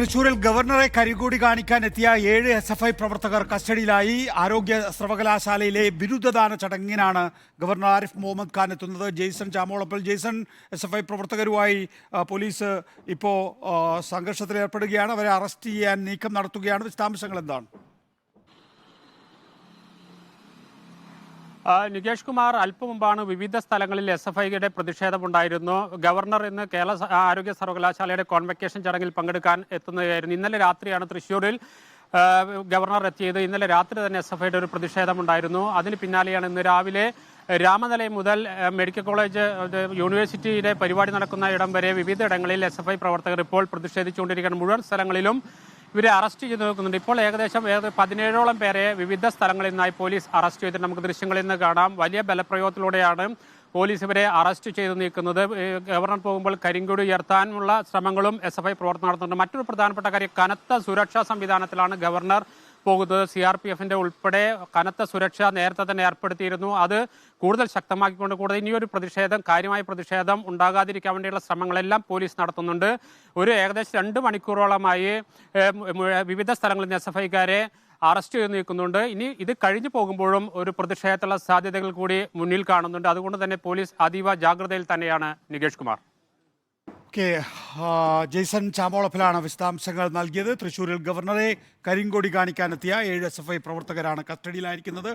തൃശൂരിൽ ഗവർണറെ കരിങ്കൊടി കാണിക്കാനെത്തിയ 7 SFI പ്രവർത്തകർ കസ്റ്റഡിയിലായി. ആരോഗ്യ സർവകലാശാലയിലെ ബിരുദദാന ചടങ്ങിനാണ് ഗവർണർ ആരിഫ് മുഹമ്മദ് ഖാൻ എത്തുന്നത്. ജെയ്സൺ ചാമോളപ്പൽ. ജെയ്സൺ, SFI പ്രവർത്തകരുമായി പോലീസ് ഇപ്പോൾ സംഘർഷത്തിലേർപ്പെടുകയാണ്. അവരെ അറസ്റ്റ് ചെയ്യാൻ നീക്കം നടത്തുകയാണ്. വിശദാംശങ്ങൾ എന്താണ്? നികേഷ് കുമാർ, അല്പം മുമ്പാണ് വിവിധ സ്ഥലങ്ങളിൽ SFIയുടെ പ്രതിഷേധമുണ്ടായിരുന്നു. ഗവർണർ ഇന്ന് കേരള ആരോഗ്യ സർവകലാശാലയുടെ കോൺവെക്കേഷൻ ചടങ്ങിൽ പങ്കെടുക്കാൻ എത്തുന്നതായിരുന്നു. ഇന്നലെ രാത്രിയാണ് തൃശ്ശൂരിൽ ഗവർണർ എത്തിയത്. ഇന്നലെ രാത്രി തന്നെ SFIയുടെ ഒരു പ്രതിഷേധമുണ്ടായിരുന്നു. അതിന് പിന്നാലെയാണ് ഇന്ന് രാവിലെ രാമനിലയം മുതൽ മെഡിക്കൽ കോളേജ് യൂണിവേഴ്സിറ്റിയുടെ പരിപാടി നടക്കുന്ന ഇടം വരെ വിവിധ ഇടങ്ങളിൽ SFI പ്രവർത്തകർ ഇപ്പോൾ പ്രതിഷേധിച്ചുകൊണ്ടിരിക്കുകയാണ്. മുഴുവൻ സ്ഥലങ്ങളിലും ഇവരെ അറസ്റ്റ് ചെയ്ത് നോക്കുന്നുണ്ട്. ഇപ്പോൾ ഏകദേശം 17ഓളം പേരെ വിവിധ സ്ഥലങ്ങളിൽ നിന്നായി പോലീസ് അറസ്റ്റ് ചെയ്തിട്ട് നമുക്ക് ദൃശ്യങ്ങളിൽ നിന്ന് കാണാം. വലിയ ബലപ്രയോഗത്തിലൂടെയാണ് പോലീസ് ഇവരെ അറസ്റ്റ് ചെയ്ത് നീക്കുന്നത്. ഗവർണർ പോകുമ്പോൾ കരിങ്കൊടി ഉയർത്താനുള്ള ശ്രമങ്ങളും SFI പ്രവർത്തനം നടത്തുന്നുണ്ട്. മറ്റൊരു പ്രധാനപ്പെട്ട കാര്യം, കനത്ത സുരക്ഷാ സംവിധാനത്തിലാണ് ഗവർണർ പോകുന്നത്. CRPFന്റെ ഉൾപ്പെടെ കനത്ത സുരക്ഷ നേരത്തെ തന്നെ ഏർപ്പെടുത്തിയിരുന്നു. അത് കൂടുതൽ ശക്തമാക്കിക്കൊണ്ട് കൂടുതൽ ഇനിയൊരു കാര്യമായ പ്രതിഷേധം ഉണ്ടാകാതിരിക്കാൻ വേണ്ടിയുള്ള ശ്രമങ്ങളെല്ലാം പോലീസ് നടത്തുന്നുണ്ട്. ഏകദേശം 2 മണിക്കൂറോളമായി വിവിധ സ്ഥലങ്ങളിൽ നിന്ന് SFIക്കാരെ അറസ്റ്റ് ചെയ്ത് നീക്കുന്നുണ്ട്. ഇനി ഇത് കഴിഞ്ഞു പോകുമ്പോഴും ഒരു പ്രതിഷേധത്തിലുള്ള സാധ്യതകൾ കൂടി മുന്നിൽ കാണുന്നുണ്ട്. അതുകൊണ്ട് തന്നെ പോലീസ് അതീവ ജാഗ്രതയിൽ തന്നെയാണ്. നികേഷ് കുമാർ. ജെയ്സൺ ചാമോളപ്പിലാണ് വിശദാംശങ്ങൾ നൽകിയത്. തൃശ്ശൂരിൽ ഗവർണറെ കരിങ്കൊടി കാണിക്കാനെത്തിയ 7 SFI പ്രവർത്തകരാണ് കസ്റ്റഡിയിലായിരിക്കുന്നത്.